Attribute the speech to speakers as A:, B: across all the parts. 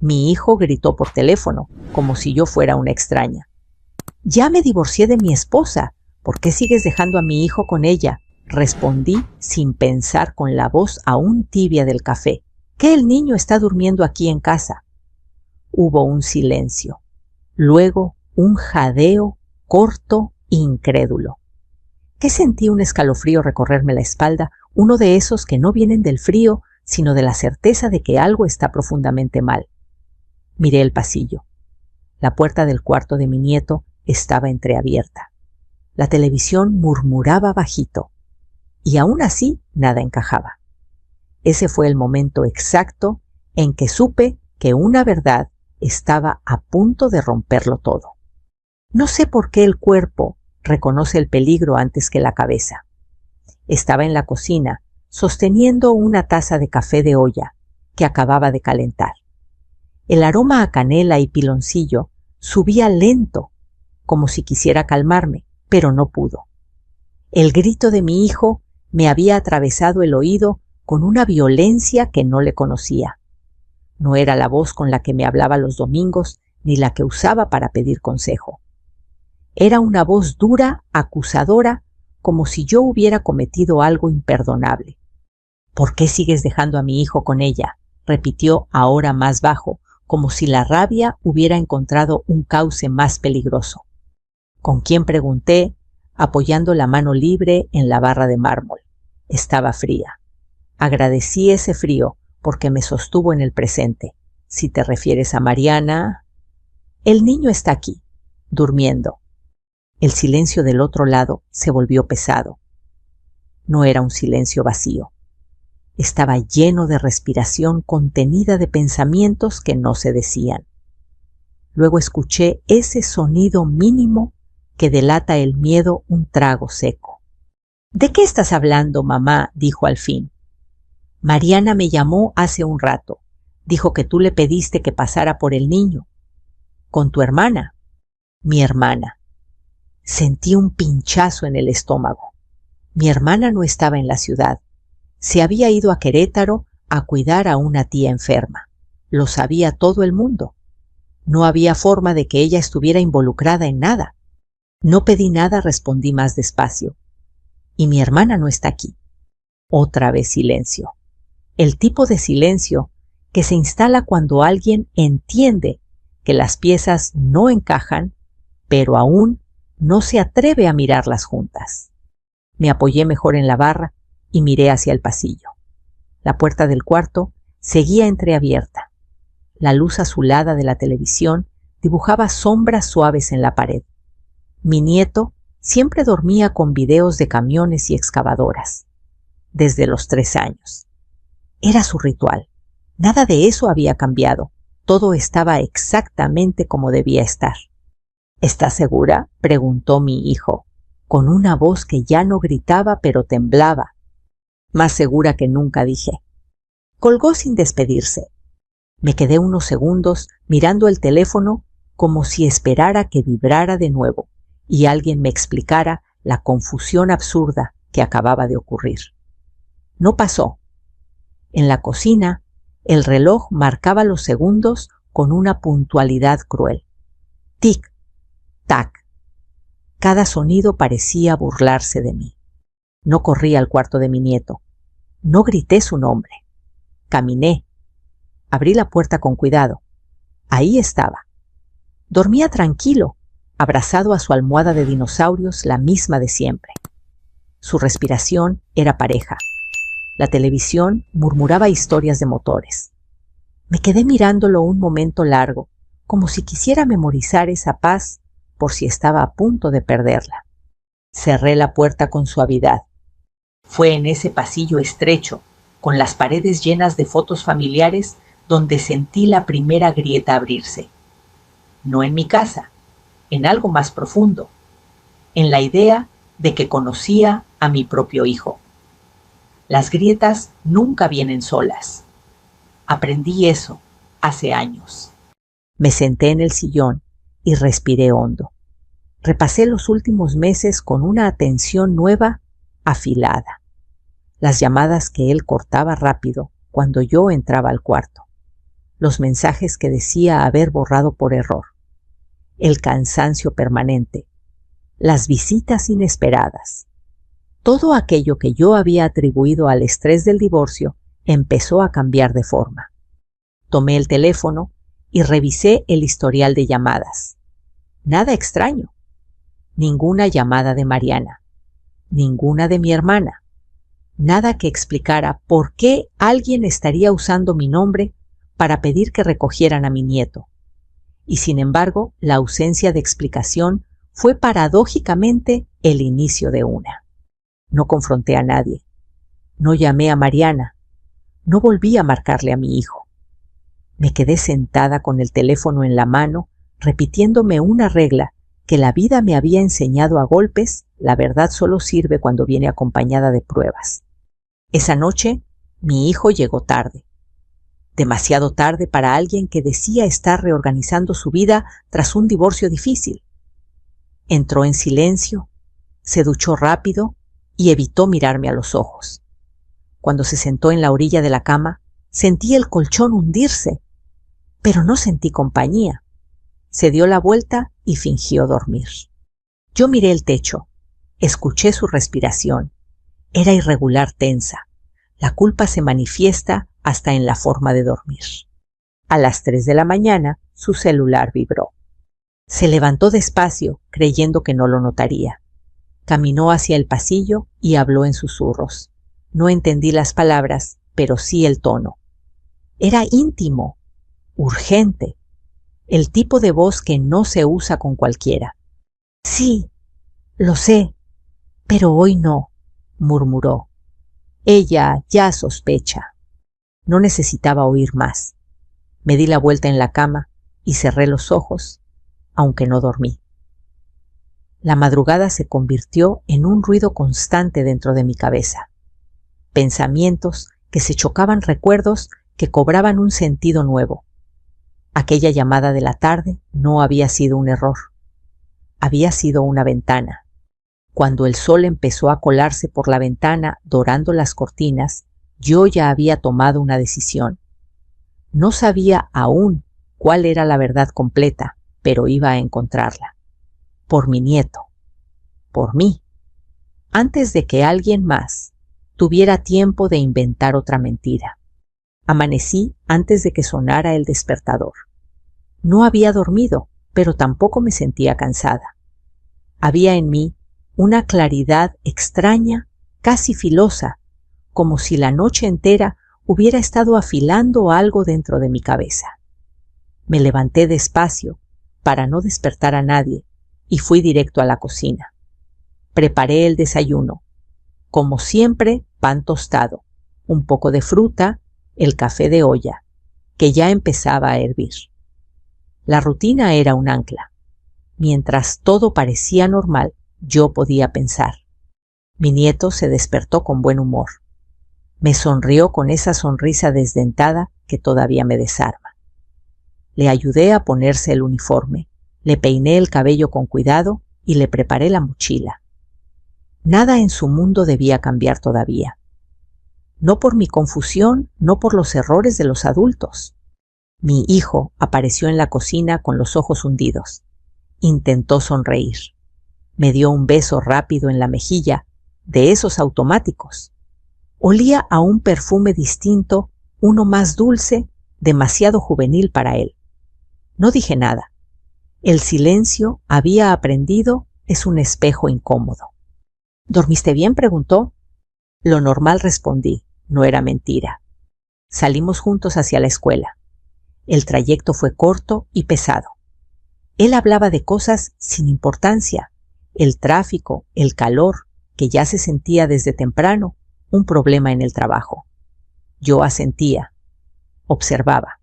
A: Mi hijo gritó por teléfono, como si yo fuera una extraña. «Ya me divorcié de mi esposa. ¿Por qué sigues dejando a mi hijo con ella?», respondí sin pensar, con la voz aún tibia del café. «Que el niño está durmiendo aquí en casa». Hubo un silencio. Luego un jadeo corto e incrédulo. Que sentí un escalofrío recorrerme la espalda, uno de esos que no vienen del frío, sino de la certeza de que algo está profundamente mal. Miré el pasillo. La puerta del cuarto de mi nieto estaba entreabierta. La televisión murmuraba bajito, y aún así nada encajaba. Ese fue el momento exacto en que supe que una verdad estaba a punto de romperlo todo. No sé por qué el cuerpo reconoce el peligro antes que la cabeza. Estaba en la cocina, sosteniendo una taza de café de olla que acababa de calentar. El aroma a canela y piloncillo subía lento, como si quisiera calmarme, pero no pudo. El grito de mi hijo me había atravesado el oído con una violencia que no le conocía. No era la voz con la que me hablaba los domingos, ni la que usaba para pedir consejo. Era una voz dura, acusadora, como si yo hubiera cometido algo imperdonable. «¿Por qué sigues dejando a mi hijo con ella?», repitió ahora más bajo, como si la rabia hubiera encontrado un cauce más peligroso. «¿Con quién?», pregunté, apoyando la mano libre en la barra de mármol. Estaba fría. Agradecí ese frío porque me sostuvo en el presente. «Si te refieres a Mariana...». «El niño está aquí, durmiendo». El silencio del otro lado se volvió pesado. No era un silencio vacío. Estaba lleno de respiración contenida de pensamientos que no se decían. Luego escuché ese sonido mínimo que delata el miedo, un trago seco. «¿De qué estás hablando, mamá?», dijo al fin. «Mariana me llamó hace un rato. Dijo que tú le pediste que pasara por el niño». «¿Con tu hermana?». «Mi hermana». Sentí un pinchazo en el estómago. Mi hermana no estaba en la ciudad. Se había ido a Querétaro a cuidar a una tía enferma. Lo sabía todo el mundo. No había forma de que ella estuviera involucrada en nada. «No pedí nada», respondí más despacio. «Y mi hermana no está aquí». Otra vez silencio. El tipo de silencio que se instala cuando alguien entiende que las piezas no encajan, pero aún no se atreve a mirarlas juntas. Me apoyé mejor en la barra y miré hacia el pasillo. La puerta del cuarto seguía entreabierta. La luz azulada de la televisión dibujaba sombras suaves en la pared. Mi nieto siempre dormía con videos de camiones y excavadoras, desde los 3 años. Era su ritual. Nada de eso había cambiado. Todo estaba exactamente como debía estar. «¿Estás segura?», preguntó mi hijo, con una voz que ya no gritaba pero temblaba. «Más segura que nunca», dije. Colgó sin despedirse. Me quedé unos segundos mirando el teléfono como si esperara que vibrara de nuevo y alguien me explicara la confusión absurda que acababa de ocurrir. No pasó. En la cocina, el reloj marcaba los segundos con una puntualidad cruel. Tic, tac. Cada sonido parecía burlarse de mí. No corrí al cuarto de mi nieto. No grité su nombre. Caminé. Abrí la puerta con cuidado. Ahí estaba. Dormía tranquilo, abrazado a su almohada de dinosaurios, la misma de siempre. Su respiración era pareja. La televisión murmuraba historias de motores. Me quedé mirándolo un momento largo, como si quisiera memorizar esa paz por si estaba a punto de perderla. Cerré la puerta con suavidad. Fue en ese pasillo estrecho, con las paredes llenas de fotos familiares, donde sentí la primera grieta abrirse. No en mi casa, en algo más profundo, en la idea de que conocía a mi propio hijo. Las grietas nunca vienen solas. Aprendí eso hace años. Me senté en el sillón y respiré hondo. Repasé los últimos meses con una atención nueva, afilada. Las llamadas que él cortaba rápido cuando yo entraba al cuarto. los mensajes que decía haber borrado por error, el cansancio permanente, las visitas inesperadas. Todo aquello que yo había atribuido al estrés del divorcio empezó a cambiar de forma. Tomé el teléfono y revisé el historial de llamadas. Nada extraño. Ninguna llamada de Mariana, ninguna de mi hermana, nada que explicara por qué alguien estaría usando mi nombre para pedir que recogieran a mi nieto. Y sin embargo, la ausencia de explicación fue paradójicamente el inicio de una. No confronté a nadie, no llamé a Mariana, no volví a marcarle a mi hijo. Me quedé sentada con el teléfono en la mano, repitiéndome una regla que la vida me había enseñado a golpes: la verdad solo sirve cuando viene acompañada de pruebas. Esa noche, mi hijo llegó tarde. Demasiado tarde para alguien que decía estar reorganizando su vida tras un divorcio difícil. Entró en silencio, se duchó rápido y evitó mirarme a los ojos. Cuando se sentó en la orilla de la cama, sentí el colchón hundirse, pero no sentí compañía. Se dio la vuelta y fingió dormir. Yo miré el techo, escuché su respiración. Era irregular, tensa. La culpa se manifiesta hasta en la forma de dormir. A las 3 de la mañana, su celular vibró. Se levantó despacio, creyendo que no lo notaría. Caminó hacia el pasillo y habló en susurros. No entendí las palabras, pero sí el tono. Era íntimo, urgente, el tipo de voz que no se usa con cualquiera. Sí, lo sé, pero hoy no, murmuró. Ella ya sospecha. No necesitaba oír más. Me di la vuelta en la cama y cerré los ojos, aunque no dormí. La madrugada se convirtió en un ruido constante dentro de mi cabeza. Pensamientos que se chocaban, recuerdos que cobraban un sentido nuevo. Aquella llamada de la tarde no había sido un error. Había sido una ventana. Cuando el sol empezó a colarse por la ventana, dorando las cortinas, yo ya había tomado una decisión. No sabía aún cuál era la verdad completa, pero iba a encontrarla. Por mi nieto. Por mí. Antes de que alguien más tuviera tiempo de inventar otra mentira. Amanecí antes de que sonara el despertador. No había dormido, pero tampoco me sentía cansada. Había en mí una claridad extraña, casi filosa, como si la noche entera hubiera estado afilando algo dentro de mi cabeza. Me levanté despacio para no despertar a nadie y fui directo a la cocina. Preparé el desayuno. Como siempre, pan tostado, un poco de fruta, el café de olla, que ya empezaba a hervir. La rutina era un ancla. Mientras todo parecía normal, yo podía pensar. Mi nieto se despertó con buen humor. Me sonrió con esa sonrisa desdentada que todavía me desarma. Le ayudé a ponerse el uniforme, le peiné el cabello con cuidado y le preparé la mochila. Nada en su mundo debía cambiar todavía. No por mi confusión, no por los errores de los adultos. Mi hijo apareció en la cocina con los ojos hundidos. Intentó sonreír. Me dio un beso rápido en la mejilla, de esos automáticos. Olía a un perfume distinto, uno más dulce, demasiado juvenil para él. No dije nada. El silencio, había aprendido, es un espejo incómodo. ¿Dormiste bien?, preguntó. Lo normal, respondí. No era mentira. Salimos juntos hacia la escuela. El trayecto fue corto y pesado. Él hablaba de cosas sin importancia. El tráfico, el calor, que ya se sentía desde temprano, un problema en el trabajo. Yo asentía. Observaba.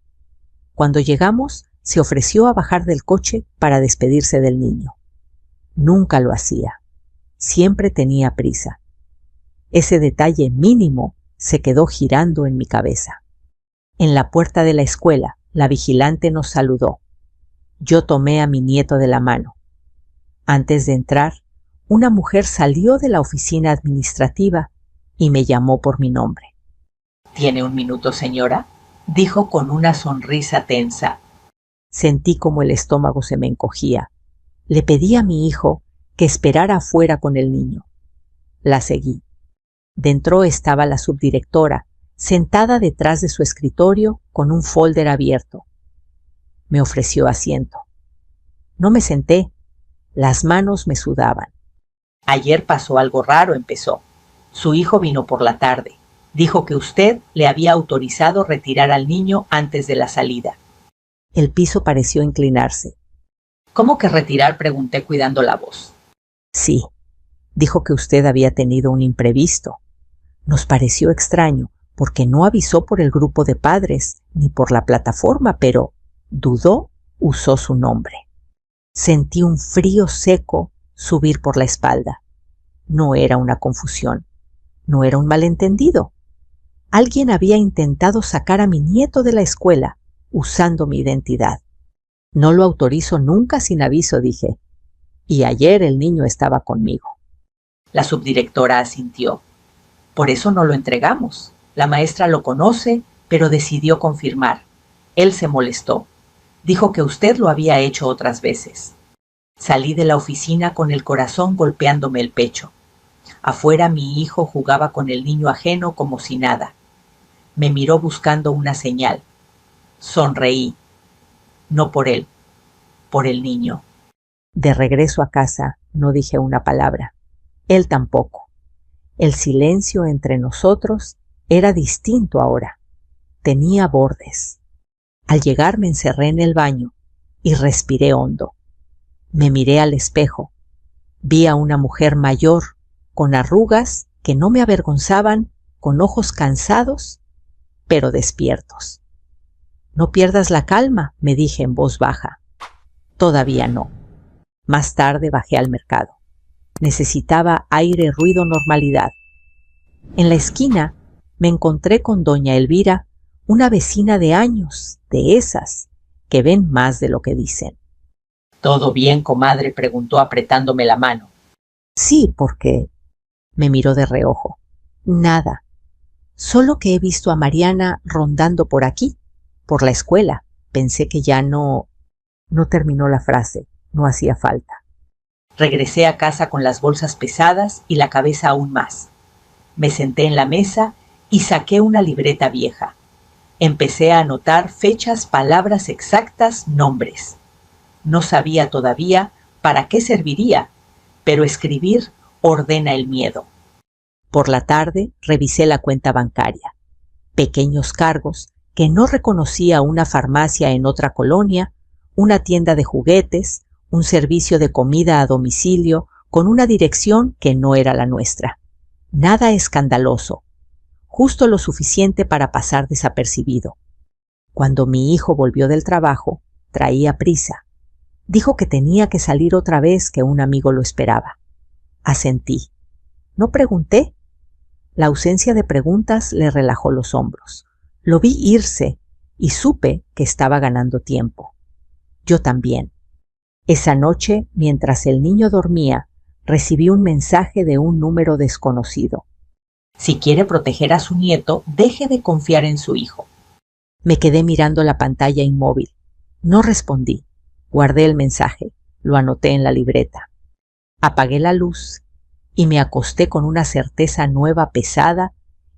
A: Cuando llegamos, se ofreció a bajar del coche para despedirse del niño. Nunca lo hacía. Siempre tenía prisa. Ese detalle mínimo se quedó girando en mi cabeza. En la puerta de la escuela, la vigilante nos saludó. Yo tomé a mi nieto de la mano. Antes de entrar, una mujer salió de la oficina administrativa y me llamó por mi nombre. ¿Tiene un minuto, señora? dijo con una sonrisa tensa. Sentí como el estómago se me encogía. Le pedí a mi hijo que esperara afuera con el niño. La seguí. Dentro estaba la subdirectora, sentada detrás de su escritorio con un folder abierto. Me ofreció asiento. No me senté. Las manos me sudaban. Ayer pasó algo raro, empezó. Su hijo vino por la tarde. Dijo que usted le había autorizado retirar al niño antes de la salida. El piso pareció inclinarse. ¿Cómo que retirar?, pregunté cuidando la voz. Sí, dijo que usted había tenido un imprevisto. Nos pareció extraño porque no avisó por el grupo de padres ni por la plataforma, pero dudó, usó su nombre. Sentí un frío seco subir por la espalda. No era una confusión, no era un malentendido. Alguien había intentado sacar a mi nieto de la escuela usando mi identidad. No lo autorizo nunca sin aviso, dije. Y ayer el niño estaba conmigo. La subdirectora asintió. Por eso no lo entregamos. La maestra lo conoce, pero decidió confirmar. Él se molestó. Dijo que usted lo había hecho otras veces. Salí de la oficina con el corazón golpeándome el pecho. Afuera mi hijo jugaba con el niño ajeno como si nada. Me miró buscando una señal. Sonreí. No por él, por el niño. De regreso a casa no dije una palabra. Él tampoco. El silencio entre nosotros era distinto ahora. Tenía bordes. Al llegar me encerré en el baño y respiré hondo. Me miré al espejo. Vi a una mujer mayor, con arrugas que no me avergonzaban, con ojos cansados, pero despiertos. No pierdas la calma, me dije en voz baja. Todavía no. Más tarde bajé al mercado. Necesitaba aire, ruido, normalidad. En la esquina me encontré con doña Elvira, una vecina de años, de esas que ven más de lo que dicen. ¿Todo bien, comadre?, preguntó apretándome la mano. Sí, porque... Me miró de reojo. Nada. Solo que he visto a Mariana rondando por aquí, por la escuela. Pensé que ya no... No terminó la frase. No hacía falta. Regresé a casa con las bolsas pesadas y la cabeza aún más. Me senté en la mesa y saqué una libreta vieja. Empecé a anotar fechas, palabras exactas, nombres. No sabía todavía para qué serviría, pero escribir ordena el miedo. Por la tarde revisé la cuenta bancaria. Pequeños cargos que no reconocía una farmacia en otra colonia, una tienda de juguetes, un servicio de comida a domicilio con una dirección que no era la nuestra. Nada escandaloso, justo lo suficiente para pasar desapercibido. Cuando mi hijo volvió del trabajo, traía prisa. Dijo que tenía que salir otra vez, que un amigo lo esperaba. Asentí. No pregunté. La ausencia de preguntas le relajó los hombros. Lo vi irse y supe que estaba ganando tiempo. Yo también. Esa noche, mientras el niño dormía, recibí un mensaje de un número desconocido. Si quiere proteger a su nieto, deje de confiar en su hijo. Me quedé mirando la pantalla inmóvil. No respondí. Guardé el mensaje. Lo anoté en la libreta. Apagué la luz y me acosté con una certeza nueva, pesada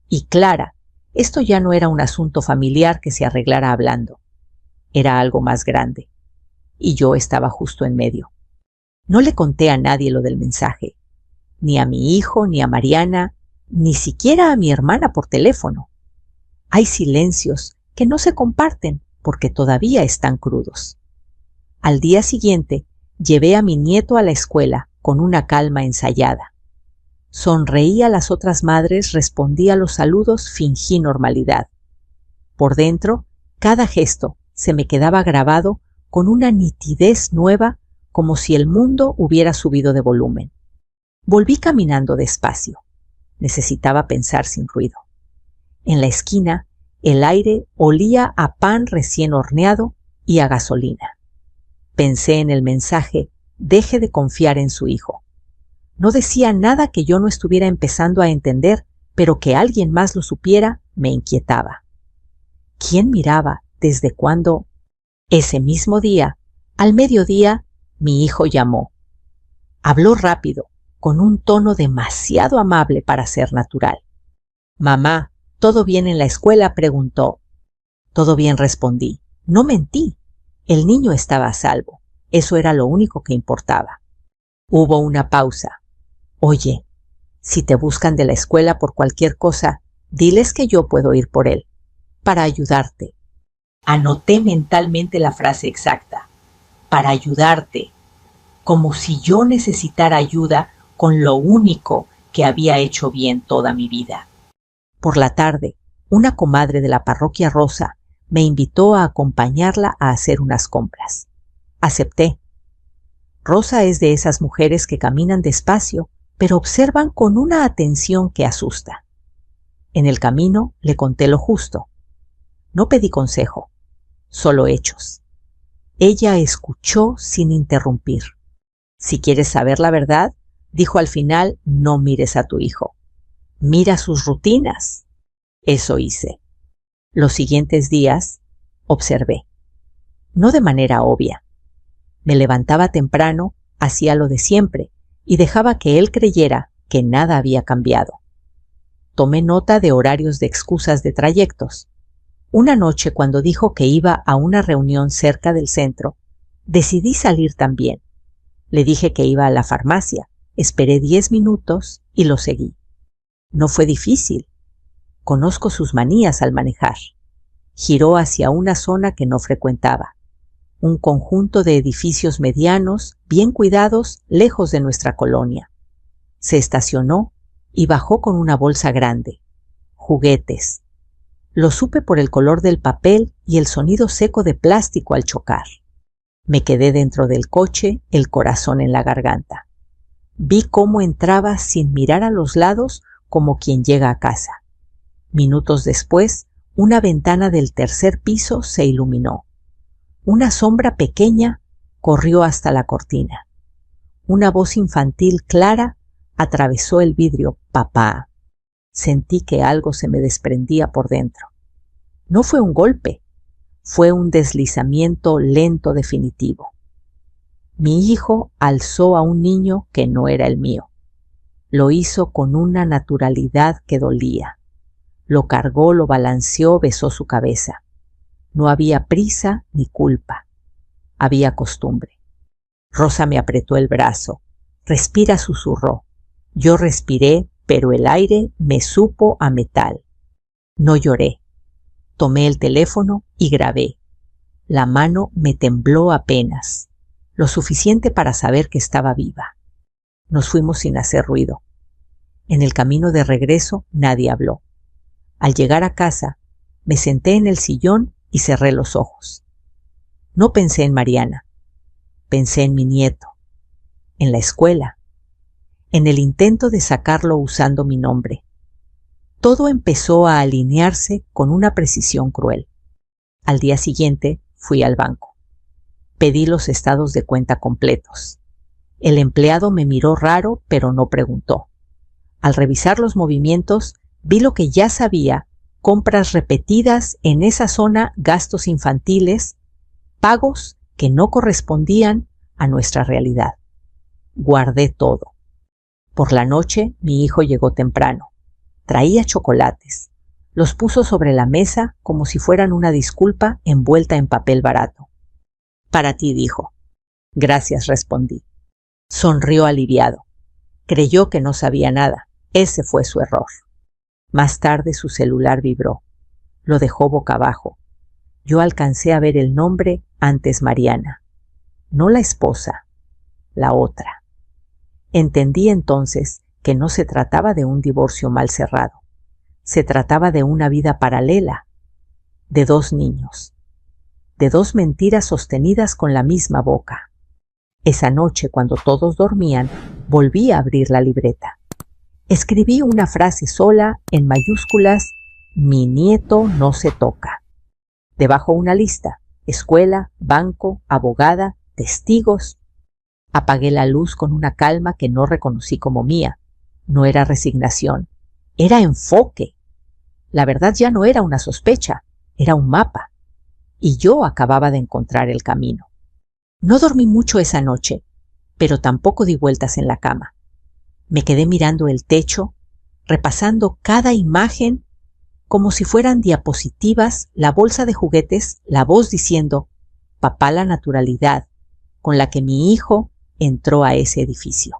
A: y clara. Esto ya no era un asunto familiar que se arreglara hablando. Era algo más grande. Y yo estaba justo en medio. No le conté a nadie lo del mensaje. Ni a mi hijo, ni a Mariana, ni siquiera a mi hermana por teléfono. Hay silencios que no se comparten porque todavía están crudos. Al día siguiente, llevé a mi nieto a la escuela con una calma ensayada. Sonreí a las otras madres, respondí a los saludos, fingí normalidad. Por dentro, cada gesto se me quedaba grabado con una nitidez nueva, como si el mundo hubiera subido de volumen. Volví caminando despacio. Necesitaba pensar sin ruido. En la esquina, el aire olía a pan recién horneado y a gasolina. Pensé en el mensaje, deje de confiar en su hijo. No decía nada que yo no estuviera empezando a entender, pero que alguien más lo supiera me inquietaba. ¿Quién miraba desde cuándo? Ese mismo día, al mediodía, mi hijo llamó. Habló rápido, con un tono demasiado amable para ser natural. «Mamá, ¿todo bien en la escuela?», preguntó. «Todo bien», respondí. No mentí. El niño estaba a salvo. Eso era lo único que importaba. Hubo una pausa. «Oye, si te buscan de la escuela por cualquier cosa, diles que yo puedo ir por él, para ayudarte». Anoté mentalmente la frase exacta. Para ayudarte. Como si yo necesitara ayuda con lo único que había hecho bien toda mi vida. Por la tarde, una comadre de la parroquia Rosa me invitó a acompañarla a hacer unas compras. Acepté. Rosa es de esas mujeres que caminan despacio, pero observan con una atención que asusta. En el camino le conté lo justo. No pedí consejo, solo hechos. Ella escuchó sin interrumpir. «Si quieres saber la verdad», dijo al final, «no mires a tu hijo. Mira sus rutinas». Eso hice. Los siguientes días observé. No de manera obvia. Me levantaba temprano, hacía lo de siempre y dejaba que él creyera que nada había cambiado. Tomé nota de horarios de excusas de trayectos. Una noche, cuando dijo que iba a una reunión cerca del centro, decidí salir también. Le dije que iba a la farmacia, esperé 10 minutos y lo seguí. No fue difícil. Conozco sus manías al manejar. Giró hacia una zona que no frecuentaba. Un conjunto de edificios medianos, bien cuidados, lejos de nuestra colonia. Se estacionó y bajó con una bolsa grande. Juguetes. Lo supe por el color del papel y el sonido seco de plástico al chocar. Me quedé dentro del coche, el corazón en la garganta. Vi cómo entraba sin mirar a los lados como quien llega a casa. Minutos después, una ventana del tercer piso se iluminó. Una sombra pequeña corrió hasta la cortina. Una voz infantil clara atravesó el vidrio. «Papá». Sentí que algo se me desprendía por dentro. No fue un golpe. Fue un deslizamiento lento definitivo. Mi hijo alzó a un niño que no era el mío. Lo hizo con una naturalidad que dolía. Lo cargó, lo balanceó, besó su cabeza. No había prisa ni culpa. Había costumbre. Rosa me apretó el brazo. «Respira», susurró. Yo respiré, pero el aire me supo a metal. No lloré. Tomé el teléfono y grabé. La mano me tembló apenas, lo suficiente para saber que estaba viva. Nos fuimos sin hacer ruido. En el camino de regreso nadie habló. Al llegar a casa, me senté en el sillón y cerré los ojos. No pensé en Mariana. Pensé en mi nieto, en la escuela, en el intento de sacarlo usando mi nombre. Todo empezó a alinearse con una precisión cruel. Al día siguiente fui al banco. Pedí los estados de cuenta completos. El empleado me miró raro, pero no preguntó. Al revisar los movimientos, vi lo que ya sabía: compras repetidas en esa zona, gastos infantiles, pagos que no correspondían a nuestra realidad. Guardé todo. Por la noche, mi hijo llegó temprano. Traía chocolates. Los puso sobre la mesa como si fueran una disculpa envuelta en papel barato. «Para ti», dijo. «Gracias», respondí. Sonrió aliviado. Creyó que no sabía nada. Ese fue su error. Más tarde su celular vibró. Lo dejó boca abajo. Yo alcancé a ver el nombre, antes Mariana. No la esposa, la otra. Entendí entonces que no se trataba de un divorcio mal cerrado. Se trataba de una vida paralela, de 2 niños, de 2 mentiras sostenidas con la misma boca. Esa noche, cuando todos dormían, volví a abrir la libreta. Escribí una frase sola, en mayúsculas: «Mi nieto no se toca». Debajo una lista: escuela, banco, abogada, testigos. Apagué la luz con una calma que no reconocí como mía. No era resignación, era enfoque. La verdad ya no era una sospecha, Era un mapa, y yo acababa de encontrar el camino. No dormí mucho esa noche, pero tampoco di vueltas en la cama. Me quedé mirando el techo, repasando cada imagen como si fueran diapositivas, la bolsa de juguetes, la voz diciendo, papá, la naturalidad con la que mi hijo entró a ese edificio.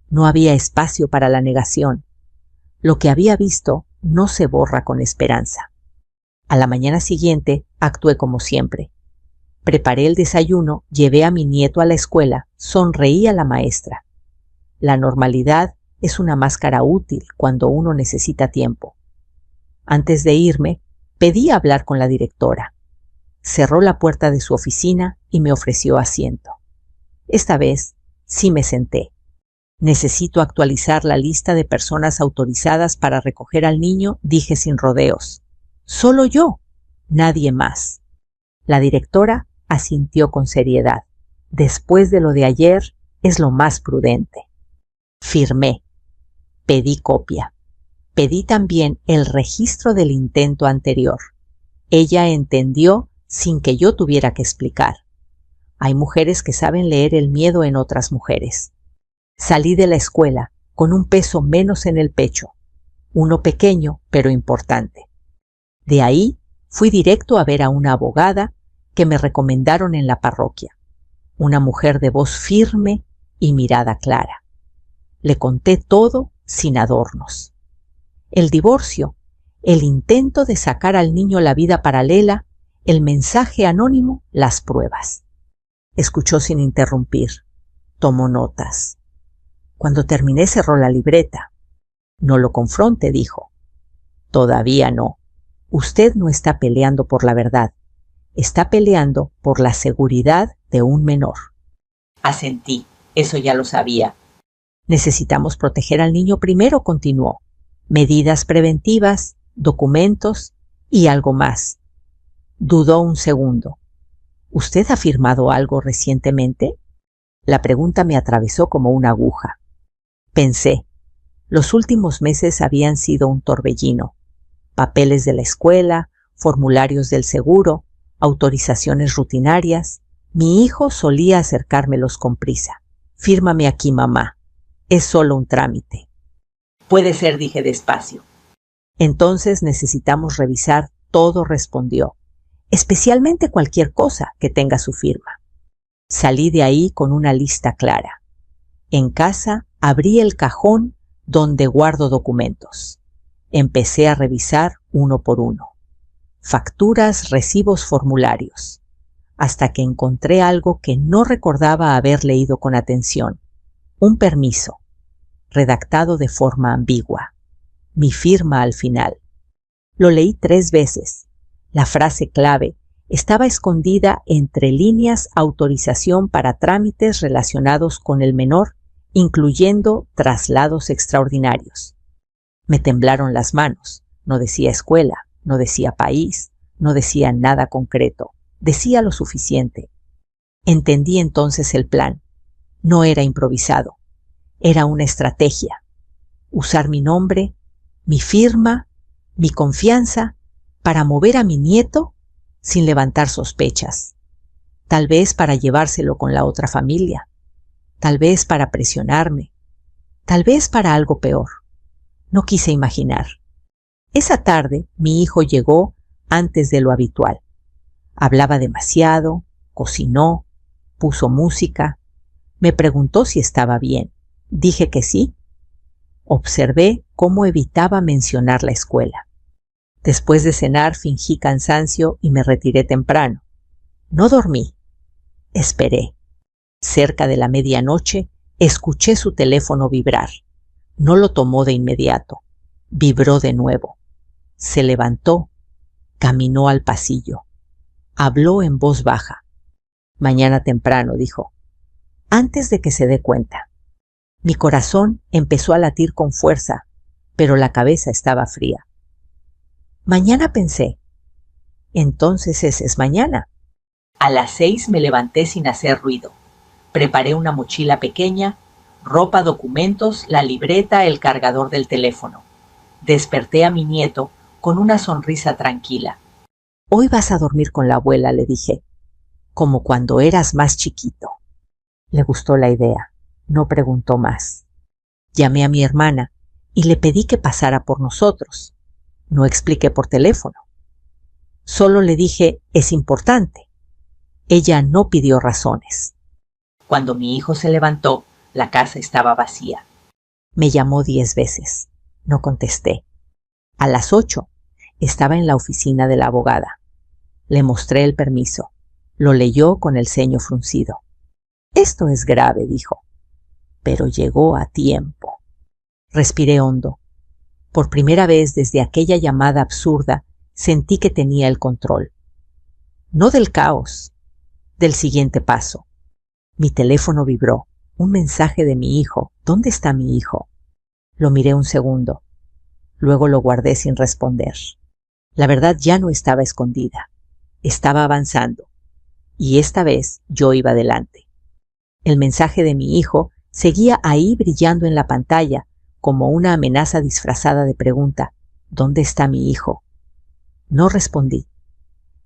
A: No había espacio para la negación. Lo que había visto no se borra con esperanza. A la mañana siguiente actué como siempre. Preparé el desayuno, llevé a mi nieto a la escuela, sonreí a la maestra. La normalidad es una máscara útil cuando uno necesita tiempo. Antes de irme, pedí hablar con la directora. Cerró la puerta de su oficina y me ofreció asiento. Esta vez sí me senté. Necesito actualizar la lista de personas autorizadas para recoger al niño, dije sin rodeos. Solo yo, nadie más. La directora asintió con seriedad. Después de lo de ayer, es lo más prudente. Firmé. Pedí copia. Pedí también el registro del intento anterior. Ella entendió sin que yo tuviera que explicar. Hay mujeres que saben leer el miedo en otras mujeres. Salí de la escuela con un peso menos en el pecho, uno pequeño pero importante. De ahí fui directo a ver a una abogada que me recomendaron en la parroquia, una mujer de voz firme y mirada clara. Le conté todo sin adornos. El divorcio, el intento de sacar al niño la vida paralela, el mensaje anónimo, las pruebas. Escuchó sin interrumpir. Tomó notas. Cuando terminé cerró la libreta. No lo confronte, dijo. Todavía no. Usted no está peleando por la verdad. Está peleando por la seguridad de un menor. Asentí. Eso ya lo sabía. Necesitamos proteger al niño primero, continuó. Medidas preventivas, documentos y algo más. Dudó un segundo. ¿Usted ha firmado algo recientemente? La pregunta me atravesó como una aguja. Pensé. Los últimos meses habían sido un torbellino. Papeles de la escuela, formularios del seguro, autorizaciones rutinarias. Mi hijo solía acercármelos con prisa. Fírmame aquí, mamá. Es solo un trámite. Puede ser, dije despacio. Entonces necesitamos revisar todo, respondió. Especialmente cualquier cosa que tenga su firma. Salí de ahí con una lista clara. En casa abrí el cajón donde guardo documentos. Empecé a revisar uno por uno. Facturas, recibos, formularios. Hasta que encontré algo que no recordaba haber leído con atención. Un permiso, redactado de forma ambigua. Mi firma al final. Lo leí 3 veces. La frase clave estaba escondida entre líneas: autorización para trámites relacionados con el menor, incluyendo traslados extraordinarios. Me temblaron las manos. No decía escuela, no decía país, no decía nada concreto. Decía lo suficiente. Entendí entonces el plan. No era improvisado. Era una estrategia. Usar mi nombre, mi firma, mi confianza para mover a mi nieto sin levantar sospechas. Tal vez para llevárselo con la otra familia. Tal vez para presionarme. Tal vez para algo peor. No quise imaginar. Esa tarde mi hijo llegó antes de lo habitual. Hablaba demasiado, cocinó, puso música. Me preguntó si estaba bien. Dije que sí. Observé cómo evitaba mencionar la escuela. Después de cenar fingí cansancio y me retiré temprano. No dormí. Esperé. Cerca de la medianoche escuché su teléfono vibrar. No lo tomó de inmediato. Vibró de nuevo. Se levantó. Caminó al pasillo. Habló en voz baja. Mañana temprano, dijo. Antes de que se dé cuenta. Mi corazón empezó a latir con fuerza, pero la cabeza estaba fría. Mañana, pensé. Entonces ese es mañana. A las 6 me levanté sin hacer ruido. Preparé una mochila pequeña, ropa, documentos, la libreta, el cargador del teléfono. Desperté a mi nieto con una sonrisa tranquila. Hoy vas a dormir con la abuela, le dije, como cuando eras más chiquito. Le gustó la idea. No preguntó más. Llamé a mi hermana y le pedí que pasara por nosotros. No expliqué por teléfono. Solo le dije, es importante. Ella no pidió razones. Cuando mi hijo se levantó, la casa estaba vacía. Me llamó 10 veces. No contesté. A las 8 estaba en la oficina de la abogada. Le mostré el permiso. Lo leyó con el ceño fruncido. Esto es grave, dijo. Pero llegó a tiempo. Respiré hondo. Por primera vez desde aquella llamada absurda sentí que tenía el control. No del caos, del siguiente paso. Mi teléfono vibró. Un mensaje de mi hijo. ¿Dónde está mi hijo? Lo miré un segundo. Luego lo guardé sin responder. La verdad ya no estaba escondida. Estaba avanzando. Y esta vez yo iba delante. El mensaje de mi hijo seguía ahí brillando en la pantalla como una amenaza disfrazada de pregunta. ¿Dónde está mi hijo? No respondí.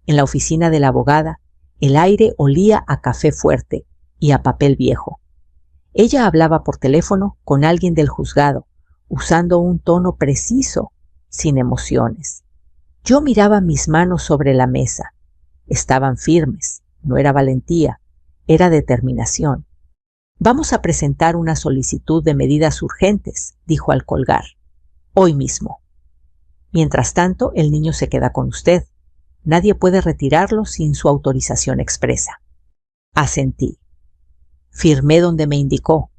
A: En la oficina de la abogada, el aire olía a café fuerte y a papel viejo. Ella hablaba por teléfono con alguien del juzgado, usando un tono preciso, sin emociones. Yo miraba mis manos sobre la mesa. Estaban firmes. No era valentía, era determinación. Vamos a presentar una solicitud de medidas urgentes, dijo al colgar. Hoy mismo. Mientras tanto, el niño se queda con usted. Nadie puede retirarlo sin su autorización expresa. Asentí. Firmé donde me indicó.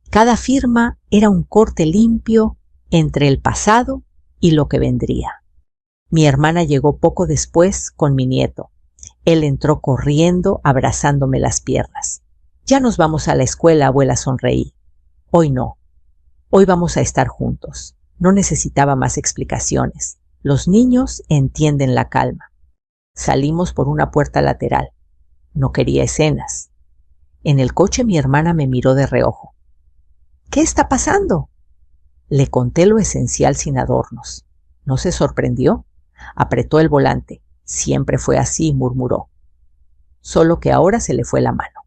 A: Cada firma era un corte limpio entre el pasado y lo que vendría. Mi hermana llegó poco después con mi nieto. Él entró corriendo, abrazándome las piernas. Ya nos vamos a la escuela, abuela, sonreí. Hoy no. Hoy vamos a estar juntos. No necesitaba más explicaciones. Los niños entienden la calma. Salimos por una puerta lateral. No quería escenas. En el coche mi hermana me miró de reojo. ¿Qué está pasando? Le conté lo esencial sin adornos. ¿No se sorprendió? Apretó el volante. Siempre fue así, murmuró. Solo que ahora se le fue la mano.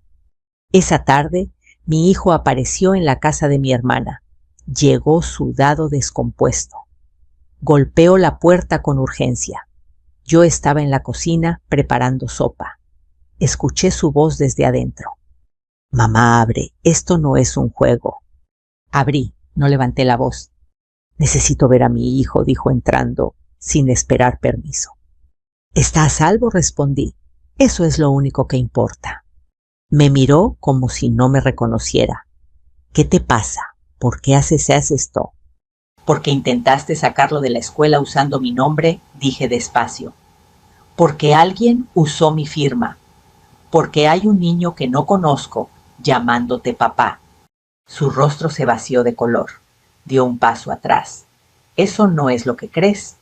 A: Esa tarde, mi hijo apareció en la casa de mi hermana. Llegó sudado, descompuesto. Golpeó la puerta con urgencia. Yo estaba en la cocina preparando sopa. Escuché su voz desde adentro. Mamá, abre, esto no es un juego. Abrí, no levanté la voz. Necesito ver a mi hijo, dijo entrando, sin esperar permiso. ¿Está a salvo?, respondí. Eso es lo único que importa. Me miró como si no me reconociera. ¿Qué te pasa? ¿Por qué haces esto? Porque intentaste sacarlo de la escuela usando mi nombre, dije despacio. Porque alguien usó mi firma. Porque hay un niño que no conozco llamándote papá. Su rostro se vació de color. Dio un paso atrás. ¿Eso no es lo que crees?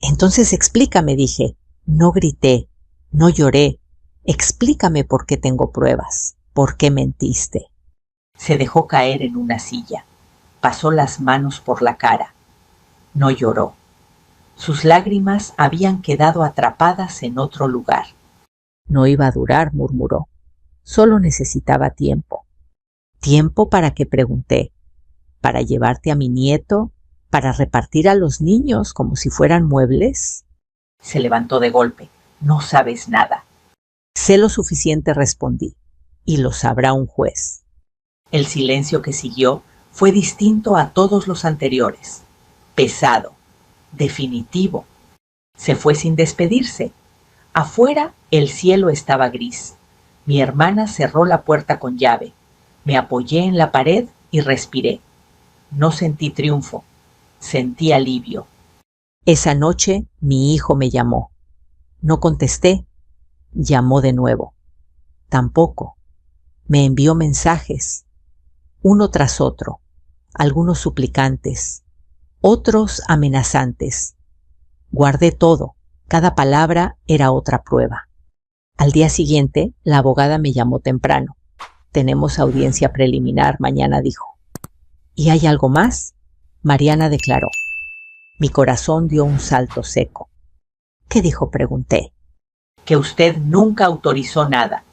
A: Entonces explícame, dije. No grité, no lloré. Explícame por qué tengo pruebas, por qué mentiste. Se dejó caer en una silla. Pasó las manos por la cara. No lloró. Sus lágrimas habían quedado atrapadas en otro lugar. No iba a durar, murmuró. Solo necesitaba tiempo. ¿Tiempo para qué?, pregunté. ¿Para llevarte a mi nieto? ¿Para repartir a los niños como si fueran muebles? Se levantó de golpe. No sabes nada. Sé lo suficiente, respondí, y lo sabrá un juez. El silencio que siguió fue distinto a todos los anteriores. Pesado, definitivo. Se fue sin despedirse. Afuera el cielo estaba gris. Mi hermana cerró la puerta con llave. Me apoyé en la pared y respiré. No sentí triunfo, sentí alivio. Esa noche mi hijo me llamó. No contesté. Llamó de nuevo. Tampoco. Me envió mensajes, uno tras otro, algunos suplicantes, otros amenazantes. Guardé todo. Cada palabra era otra prueba. Al día siguiente, la abogada me llamó temprano. Tenemos audiencia preliminar mañana, dijo. ¿Y hay algo más?, Mariana declaró. Mi corazón dio un salto seco. ¿Qué dijo?, pregunté. Que usted nunca autorizó nada,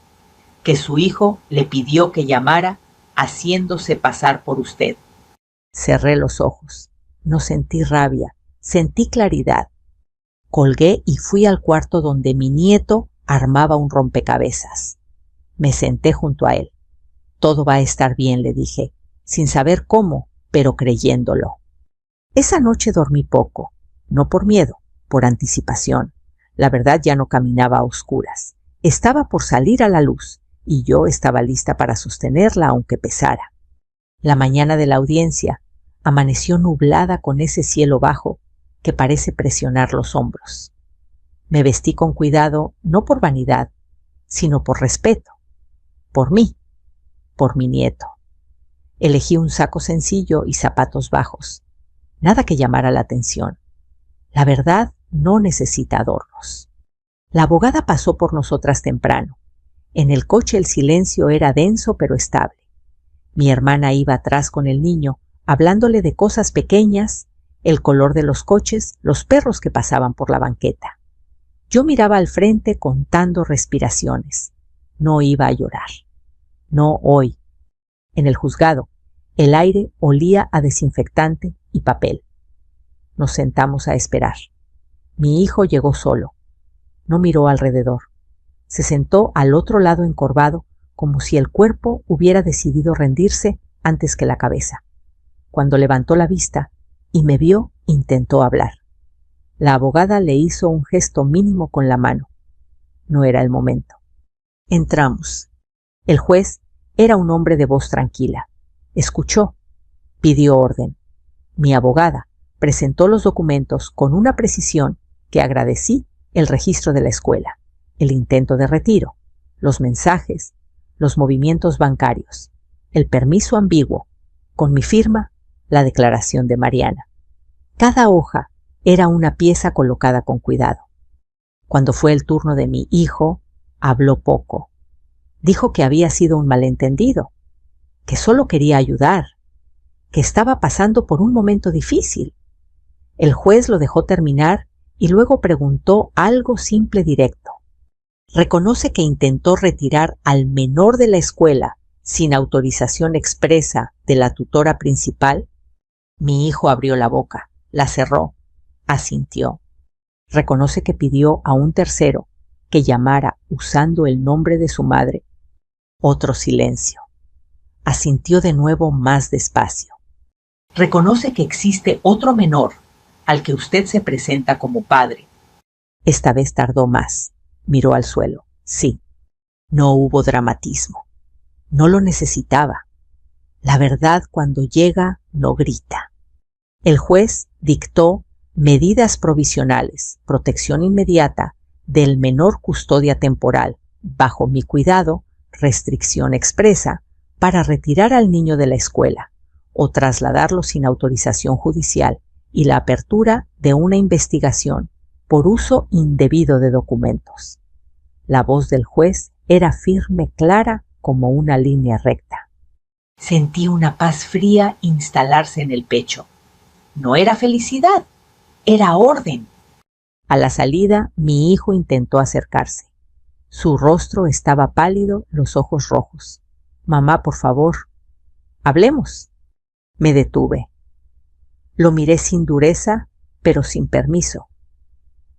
A: que su hijo le pidió que llamara haciéndose pasar por usted. Cerré los ojos. No sentí rabia, sentí claridad. Colgué y fui al cuarto donde mi nieto armaba un rompecabezas. Me senté junto a él. Todo va a estar bien, le dije, sin saber cómo, pero creyéndolo. Esa noche dormí poco, no por miedo, por anticipación. La verdad ya no caminaba a oscuras. Estaba por salir a la luz y yo estaba lista para sostenerla aunque pesara. La mañana de la audiencia amaneció nublada con ese cielo bajo que parece presionar los hombros. Me vestí con cuidado, no por vanidad, sino por respeto. Por mí, por mi nieto. Elegí un saco sencillo y zapatos bajos. Nada que llamara la atención. La verdad no necesita adornos. La abogada pasó por nosotras temprano. En el coche el silencio era denso pero estable. Mi hermana iba atrás con el niño, hablándole de cosas pequeñas, el color de los coches, los perros que pasaban por la banqueta. Yo miraba al frente contando respiraciones. No iba a llorar. No hoy. En el juzgado, el aire olía a desinfectante y papel. Nos sentamos a esperar. Mi hijo llegó solo. No miró alrededor. Se sentó al otro lado encorvado, como si el cuerpo hubiera decidido rendirse antes que la cabeza. Cuando levantó la vista y me vio, intentó hablar. La abogada le hizo un gesto mínimo con la mano. No era el momento. Entramos. El juez era un hombre de voz tranquila. Escuchó. Pidió orden. Mi abogada presentó los documentos con una precisión que agradecí: el registro de la escuela, el intento de retiro, los mensajes, los movimientos bancarios, el permiso ambiguo, con mi firma, la declaración de Mariana. Cada hoja era una pieza colocada con cuidado. Cuando fue el turno de mi hijo, habló poco. Dijo que había sido un malentendido, que solo quería ayudar, que estaba pasando por un momento difícil. El juez lo dejó terminar y luego preguntó algo simple directo. ¿Reconoce que intentó retirar al menor de la escuela sin autorización expresa de la tutora principal? Mi hijo abrió la boca, la cerró, asintió. ¿Reconoce que pidió a un tercero que llamara usando el nombre de su madre? Otro silencio. Asintió de nuevo más despacio. ¿Reconoce que existe otro menor al que usted se presenta como padre? Esta vez tardó más. Miró al suelo. Sí. No hubo dramatismo. No lo necesitaba. La verdad, cuando llega, no grita. El juez dictó medidas provisionales, protección inmediata, del menor custodia temporal, bajo mi cuidado, restricción expresa, para retirar al niño de la escuela o trasladarlo sin autorización judicial, y la apertura de una investigación por uso indebido de documentos. La voz del juez era firme, clara, como una línea recta. Sentí una paz fría instalarse en el pecho. No era felicidad, era orden. A la salida, mi hijo intentó acercarse. Su rostro estaba pálido, los ojos rojos. Mamá, por favor, hablemos. Me detuve. Lo miré sin dureza, pero sin permiso.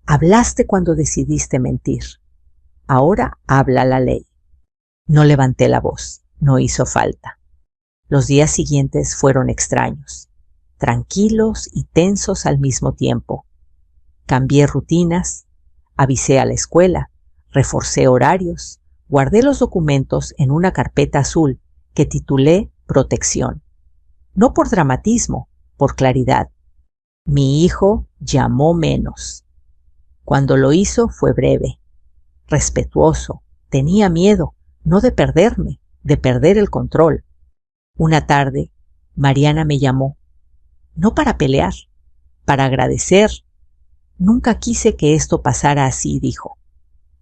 A: Hablaste cuando decidiste mentir. Ahora habla la ley. No levanté la voz, no hizo falta. Los días siguientes fueron extraños, tranquilos y tensos al mismo tiempo. Cambié rutinas, avisé a la escuela, reforcé horarios, guardé los documentos en una carpeta azul que titulé Protección. No por dramatismo, por claridad. Mi hijo llamó menos. Cuando lo hizo fue breve, respetuoso. Tenía miedo, no de perderme, de perder el control. Una tarde, Mariana me llamó, no para pelear, para agradecer. Nunca quise que esto pasara así, dijo.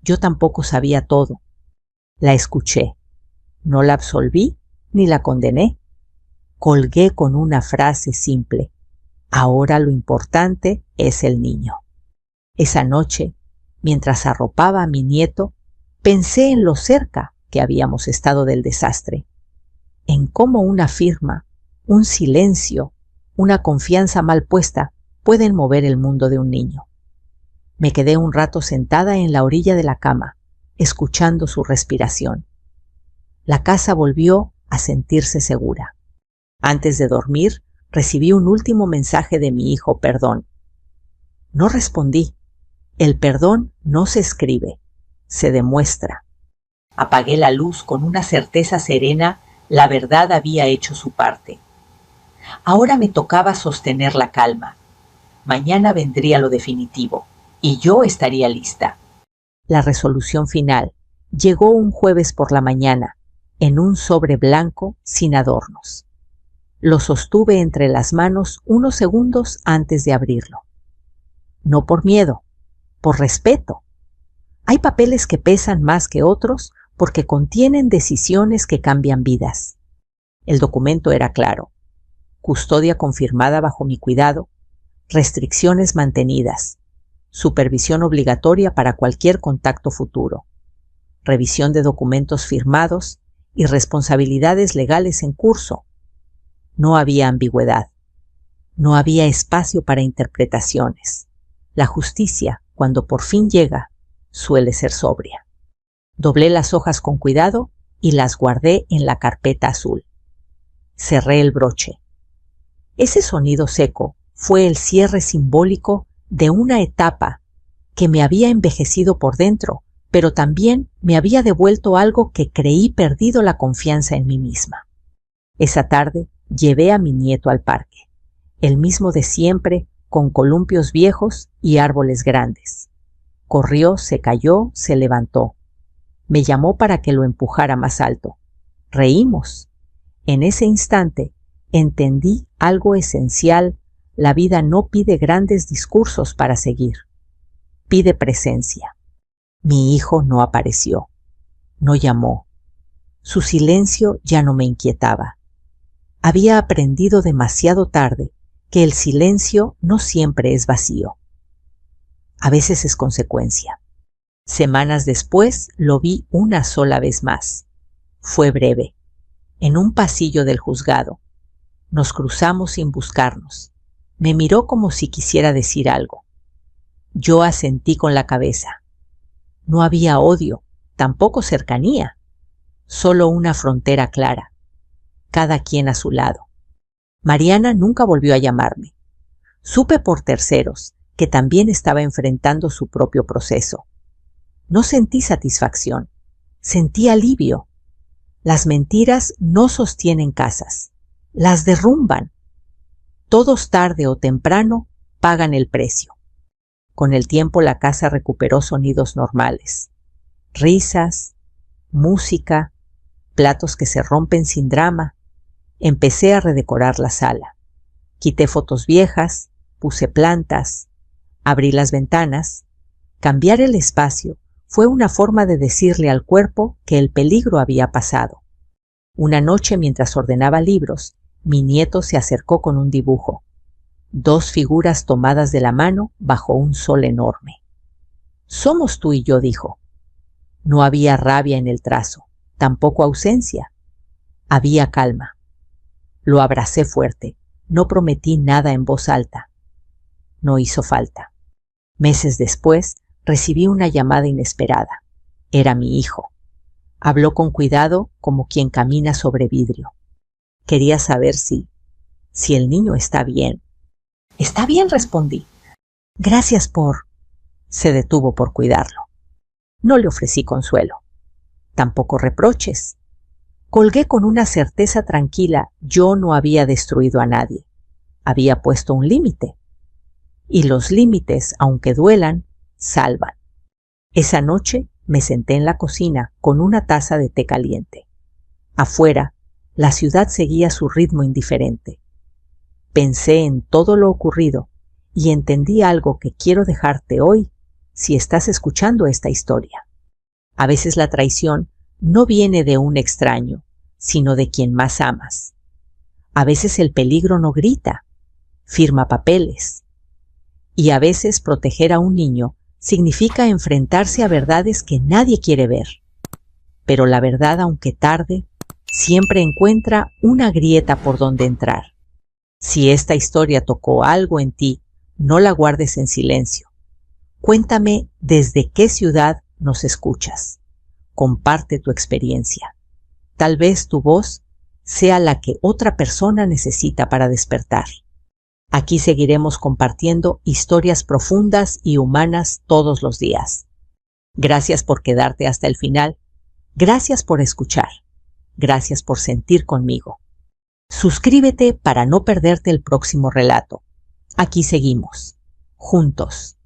A: Yo tampoco sabía todo. La escuché. No la absolví ni la condené. Colgué con una frase simple: ahora lo importante es el niño. Esa noche Mientras arropaba a mi nieto, pensé en lo cerca que habíamos estado del desastre, en cómo una firma, un silencio, una confianza mal puesta pueden mover el mundo de un niño. Me quedé un rato sentada en la orilla de la cama, escuchando su respiración. La casa volvió a sentirse segura. Antes de dormir, recibí un último mensaje de mi hijo Perdón. No respondí. El perdón no se escribe, se demuestra. Apagué la luz con una certeza serena, la verdad había hecho su parte. Ahora me tocaba sostener la calma. Mañana vendría lo definitivo, y yo estaría lista. La resolución final llegó un jueves por la mañana, en un sobre blanco sin adornos. Lo sostuve entre las manos unos segundos antes de abrirlo. No por miedo, por respeto. Hay papeles que pesan más que otros porque contienen decisiones que cambian vidas. El documento era claro. Custodia confirmada bajo mi cuidado, restricciones mantenidas, supervisión obligatoria para cualquier contacto futuro, revisión de documentos firmados y responsabilidades legales en curso. No había ambigüedad. No había espacio para interpretaciones. La justicia, cuando por fin llega, suele ser sobria. Doblé las hojas con cuidado y las guardé en la carpeta azul. Cerré el broche. Ese sonido seco fue el cierre simbólico de una etapa que me había envejecido por dentro, pero también me había devuelto algo que creí perdido, la confianza en mí misma. Esa tarde llevé a mi nieto al parque, el mismo de siempre, con columpios viejos y árboles grandes. Corrió, se cayó, se levantó. Me llamó para que lo empujara más alto. Reímos. En ese instante entendí algo esencial. La vida no pide grandes discursos para seguir. Pide presencia. Mi hijo no apareció. No llamó. Su silencio ya no me inquietaba. Había aprendido demasiado tarde que el silencio no siempre es vacío. A veces es consecuencia. Semanas después lo vi una sola vez más. Fue breve. En un pasillo del juzgado. Nos cruzamos sin buscarnos. Me miró como si quisiera decir algo. Yo asentí con la cabeza. No había odio, tampoco cercanía. Solo una frontera clara. Cada quien a su lado. Mariana nunca volvió a llamarme. Supe por terceros que también estaba enfrentando su propio proceso. No sentí satisfacción, sentí alivio. Las mentiras no sostienen casas, las derrumban. Todos tarde o temprano pagan el precio. Con el tiempo la casa recuperó sonidos normales. Risas, música, platos que se rompen sin drama. Empecé a redecorar la sala. Quité fotos viejas, puse plantas, abrí las ventanas. Cambiar el espacio fue una forma de decirle al cuerpo que el peligro había pasado. Una noche, mientras ordenaba libros, mi nieto se acercó con un dibujo. 2 figuras tomadas de la mano bajo un sol enorme. Somos tú y yo, dijo. No había rabia en el trazo, tampoco ausencia. Había calma. Lo abracé fuerte. No prometí nada en voz alta. No hizo falta. Meses después, recibí una llamada inesperada. Era mi hijo. Habló con cuidado, como quien camina sobre vidrio. Quería saber si el niño está bien. Está bien, respondí. Gracias por... Se detuvo por cuidarlo. No le ofrecí consuelo. Tampoco reproches. Colgué con una certeza tranquila. Yo no había destruido a nadie. Había puesto un límite. Y los límites, aunque duelan, salvan. Esa noche me senté en la cocina con una taza de té caliente. Afuera, la ciudad seguía su ritmo indiferente. Pensé en todo lo ocurrido y entendí algo que quiero dejarte hoy si estás escuchando esta historia. A veces la traición no viene de un extraño, sino de quien más amas. A veces el peligro no grita, firma papeles. Y a veces proteger a un niño significa enfrentarse a verdades que nadie quiere ver. Pero la verdad, aunque tarde, siempre encuentra una grieta por donde entrar. Si esta historia tocó algo en ti, no la guardes en silencio. Cuéntame desde qué ciudad nos escuchas. Comparte tu experiencia. Tal vez tu voz sea la que otra persona necesita para despertar. Aquí seguiremos compartiendo historias profundas y humanas todos los días. Gracias por quedarte hasta el final. Gracias por escuchar. Gracias por sentir conmigo. Suscríbete para no perderte el próximo relato. Aquí seguimos, juntos.